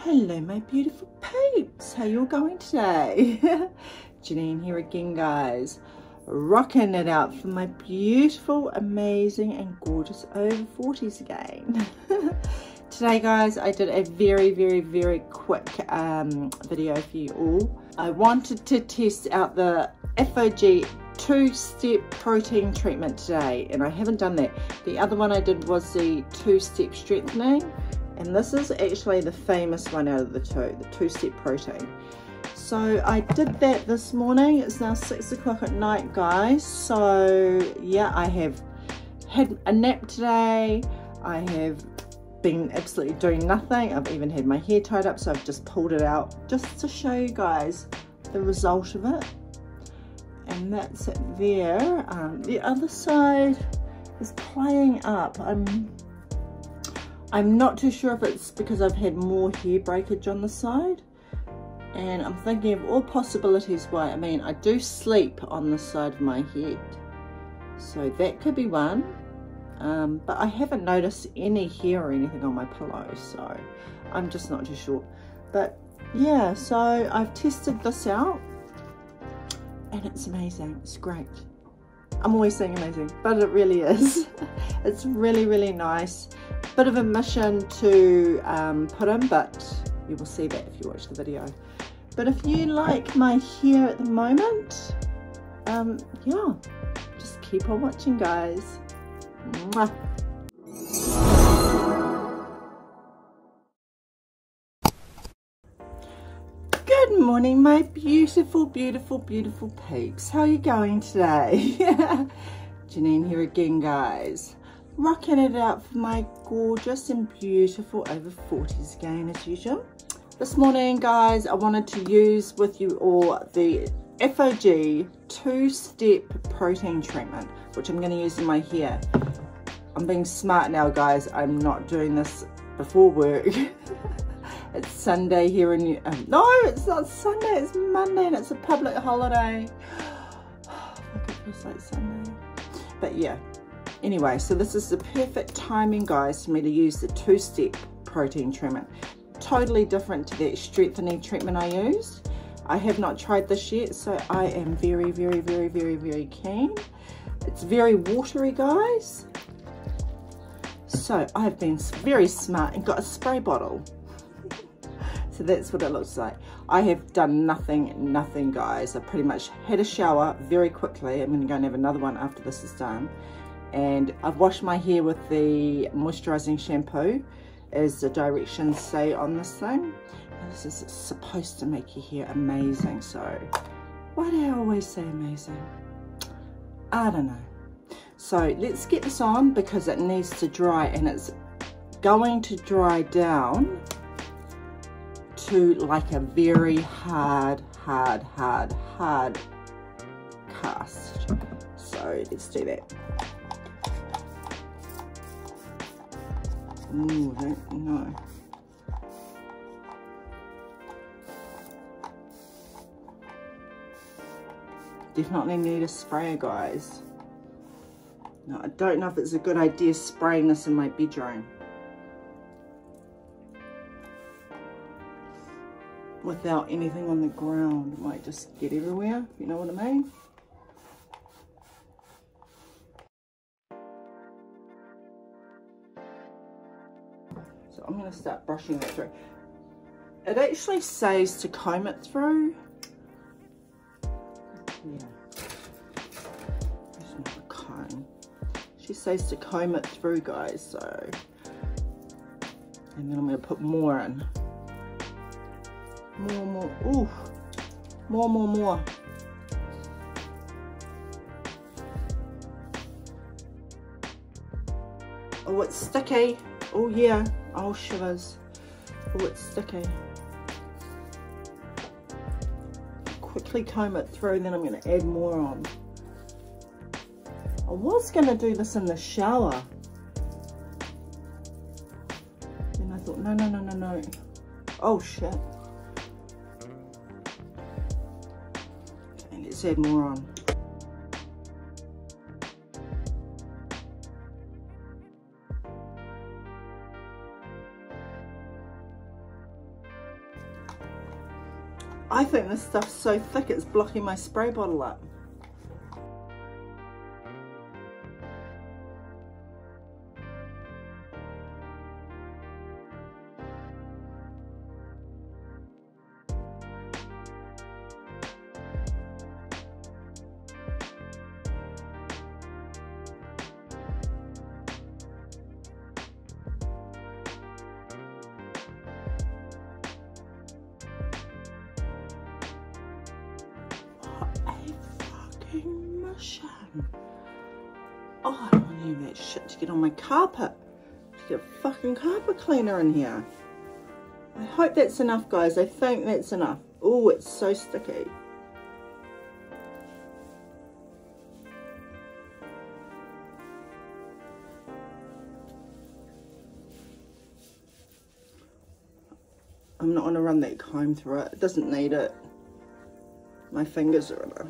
Hello my beautiful peeps, how you all going today? Janine here again guys, rocking it out for my beautiful, amazing and gorgeous over 40s again. Today guys, I did a very quick video for you all. I wanted to test out the Aphogee 2-step protein treatment today, and I haven't done that. The other one I did was the 2-step strengthening, and this is actually the famous one out of the two, the 2-step protein. So I did that this morning. It's now 6 o'clock at night guys, so yeah, I have had a nap today. I have been absolutely doing nothing. I've even had my hair tied up, so I've just pulled it out just to show you guys the result of it. And that's it there. The other side is playing up. I'm not too sure if it's because I've had more hair breakage on the side, and I'm thinking of all possibilities why. I mean, I do sleep on the side of my head, so that could be one. But I haven't noticed any hair or anything on my pillow, so I'm just not too sure. But yeah, so I've tested this out and it's amazing. It's great. I'm always saying amazing, but it really is. It's really nice. Bit of a mission to put in, but you will see that if you watch the video. But if you like my hair at the moment, yeah, just keep on watching guys. Mwah. Good morning my beautiful peeps. How are you going today? Janine here again guys, rocking it out for my gorgeous and beautiful over 40s again as usual. This morning guys, I wanted to use with you all the Aphogee 2-step protein treatment, which I'm going to use in my hair. I'm being smart now guys, I'm not doing this before work. It's Sunday here in no, it's not Sunday, it's Monday and it's a public holiday. Look, it feels like Sunday. But yeah, anyway, so this is the perfect timing guys for me to use the 2-step protein treatment. Totally different to that strengthening treatment I used. I have not tried this yet, so I am very keen. It's very watery guys. So I've been very smart and got a spray bottle. So that's what it looks like. I have done nothing guys. I pretty much had a shower very quickly. I'm going to go and have another one after this is done. And I've washed my hair with the moisturizing shampoo, as the directions say on this thing. And this is supposed to make your hair amazing. So why do I always say amazing? I don't know. So let's get this on because it needs to dry, and it's going to dry down to like a very hard cast. So let's do that. Ooh, I don't know. Definitely need a sprayer guys. No, I don't know if it's a good idea spraying this in my bedroom without anything on the ground. It might just get everywhere, if you know what I mean. So I'm going to start brushing that through. It actually says to comb it through. Yeah. It's not a comb. She says to comb it through guys, so. And then I'm going to put more in. More. Ooh. More. Oh, it's sticky. Oh yeah. Oh shivers. Oh, it's sticky. Quickly comb it through, then I'm going to add more on. I was going to do this in the shower. Then I thought, no. Oh shit. Okay, let's add more on. I think this stuff's so thick it's blocking my spray bottle up. Mission. Oh, I don't need that shit to get on my carpet. To get a fucking carpet cleaner in here. I hope that's enough, guys. I think that's enough. Oh, it's so sticky. I'm not going to run that comb through it. It doesn't need it. My fingers are enough.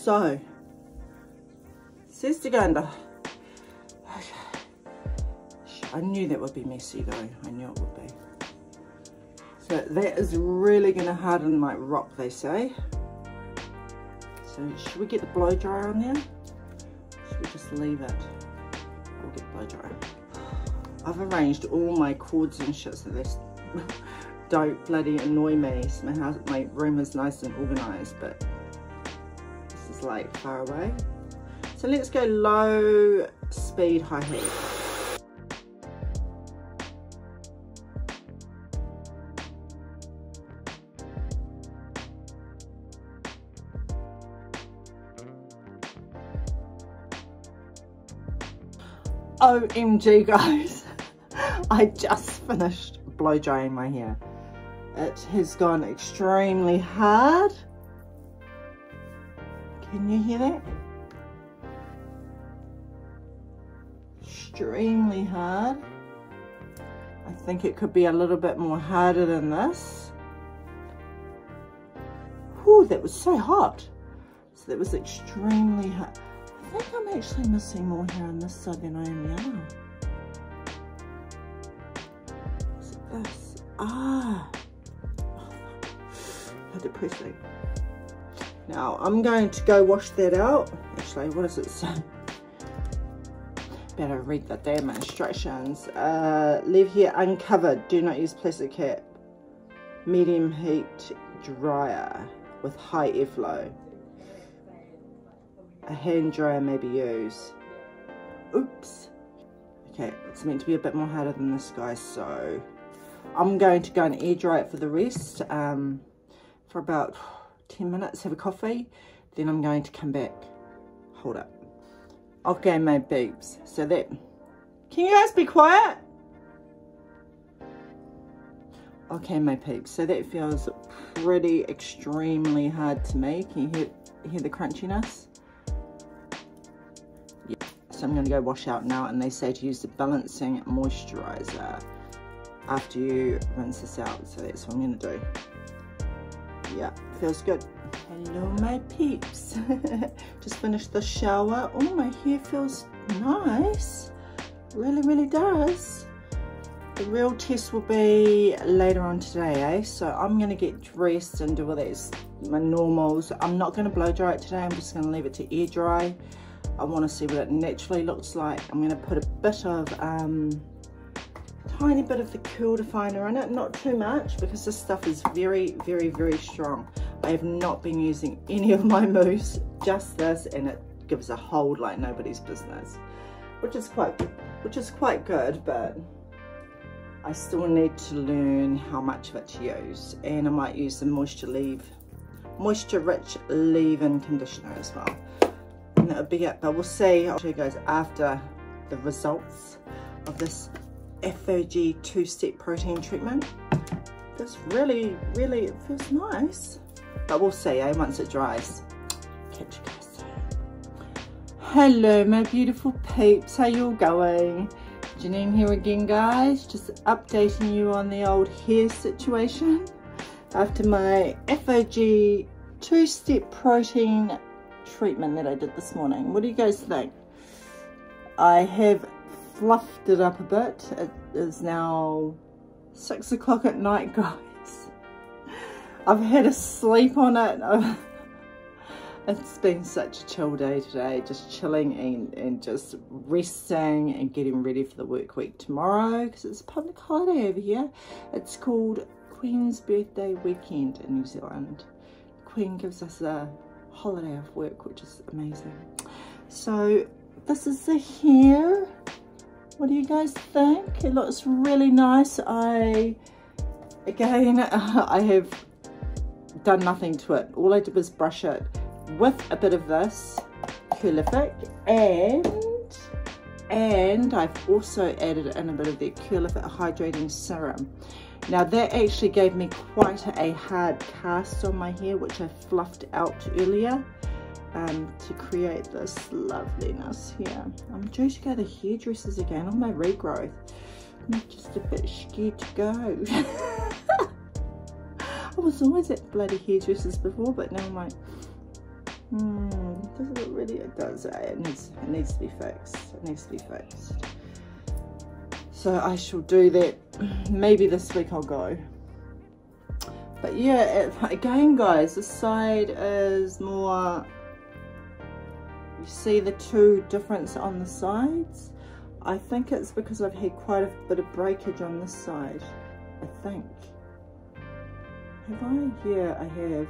So, says to go under. I knew that would be messy though. I knew it would be. So that is really going to harden like rock, they say. So should we get the blow dryer on there? Should we just leave it? We'll get the blow dryer. I've arranged all my cords and shit so this don't bloody annoy me. So my room is nice and organised, but this is like far away. So let's go low speed, high heat. OMG guys, I just finished blow drying my hair. It has gone extremely hard. Can you hear that? Extremely hard. I think it could be a little bit more harder than this. Whew, that was so hot. So that was extremely hot. I think I'm actually missing more hair on this side than I am the other. Is it this? Ah. Oh, how depressing. Now I'm going to go wash that out. Actually, what does it say? Better read the damn instructions. Leave hair uncovered. Do not use plastic cap. Medium heat dryer with high airflow. A hand dryer may be used. Oops. Okay, it's meant to be a bit more harder than this, guys, so I'm going to go and air dry it for the rest for about 10 minutes, have a coffee, then I'm going to come back. Hold up. Okay, my peeps, so that, can you guys be quiet? Okay, my peeps, so that feels pretty extremely hard to me. Can you hear the crunchiness? Yeah. So I'm going to go wash out now, and they say to use the balancing moisturizer after you rinse this out, so that's what I'm going to do. Yeah, feels good. Hello my peeps. Just finished the shower. Oh, my hair feels nice. Really does. The real test will be later on today, eh? So I'm going to get dressed and do all these, my normals. I'm not going to blow dry it today. I'm just going to leave it to air dry. I want to see what it naturally looks like. I'm going to put a bit of, tiny bit of the curl definer in it. Not too much, because this stuff is very strong. I have not been using any of my mousse, just this, and it gives a hold like nobody's business, which is quite good, but I still need to learn how much of it to use, and I might use the moisture rich leave-in conditioner as well, and that'll be it. But we'll see. I'll show you guys after the results of this Aphogee 2-step protein treatment. This really it feels nice, but we'll see, eh, once it dries. Catch you guys soon. Hello my beautiful peeps, how you all going? Janine here again, guys, just updating you on the old hair situation after my Aphogee 2-step protein treatment that I did this morning. What do you guys think? I have fluffed it up a bit. It is now 6 o'clock at night, guys. I've had a sleep on it. It's been such a chill day today, just chilling and just resting and getting ready for the work week tomorrow, because it's a public holiday over here. It's called Queen's Birthday Weekend in New Zealand. Queen gives us a holiday of work, which is amazing. So this is the hair. What do you guys think? It looks really nice. I have done nothing to it. All I did was brush it with a bit of this Curlific, and I've also added in a bit of the Curlific hydrating serum. Now that actually gave me quite a hard cast on my hair, which I fluffed out earlier to create this loveliness here. I'm due to go to hairdressers again on my regrowth. I'm just a bit scared to go. I was always at bloody hairdressers before, but now I'm like, does it really? It does. It needs to be fixed. It needs to be fixed. So I shall do that. Maybe this week I'll go. But yeah, again, guys, this side is more. You see the two difference on the sides. I think it's because I've had quite a bit of breakage on this side. I think. Have I? Yeah, I have.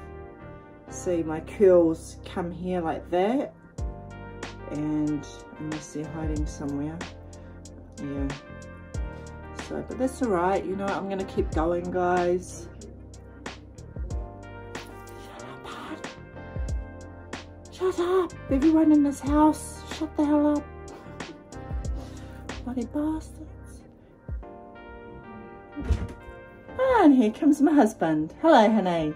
See, my curls come here like that, and unless they're hiding somewhere, yeah. So, but that's all right. You know, I'm gonna keep going, guys. Shut up, Bud. Shut up, everyone in this house. Shut the hell up, bloody bastards. And here comes my husband. Hello, honey.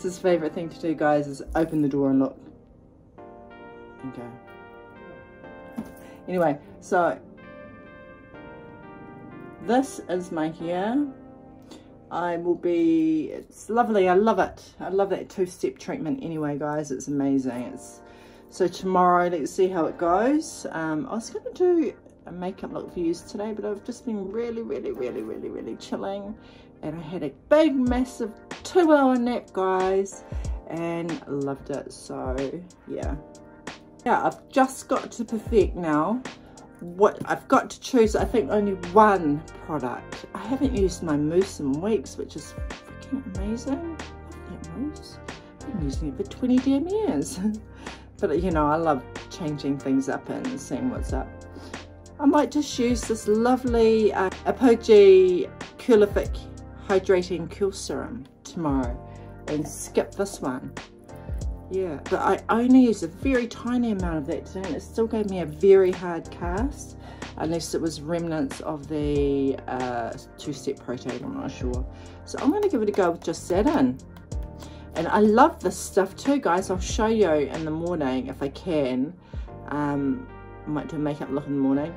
His favourite thing to do, guys, is open the door and look and go. Anyway, so this is my hair. It's lovely. I love it. I love that two-step treatment anyway, guys. It's amazing. So tomorrow, let's see how it goes. I was going to do a makeup look for you today, but I've just been really chilling. And I had a big, massive 2-hour nap, guys, and loved it. So, yeah. Yeah, I've just got to perfect now. What I've got to choose, I think, only one product. I haven't used my mousse in weeks, which is freaking amazing. I love that mousse. I've been using it for 20 damn years. But, you know, I love changing things up and seeing what's up. I might just use this lovely Aphogee Curlific Hydrating Curl Serum tomorrow and skip this one. Yeah, but I only used a very tiny amount of that today, and it still gave me a very hard cast, unless it was remnants of the two-step protein, I'm not sure. So I'm going to give it a go with just that in. And I love this stuff too, guys. I'll show you in the morning if I can. I might do a makeup look in the morning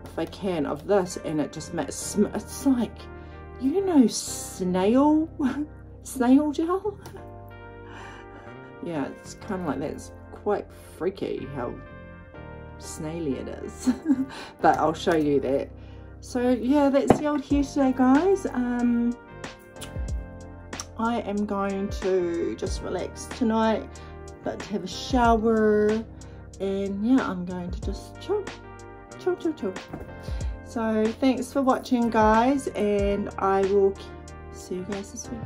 if I can of this, and it just makes, it's like, you know, snail gel. Yeah, it's kind of like that. It's quite freaky how snaily it is. But I'll show you that. So yeah, that's the old hair today, guys. I am going to just relax tonight, but to have a shower, and yeah, I'm going to just chill. So thanks for watching, guys, and I will see you guys this week.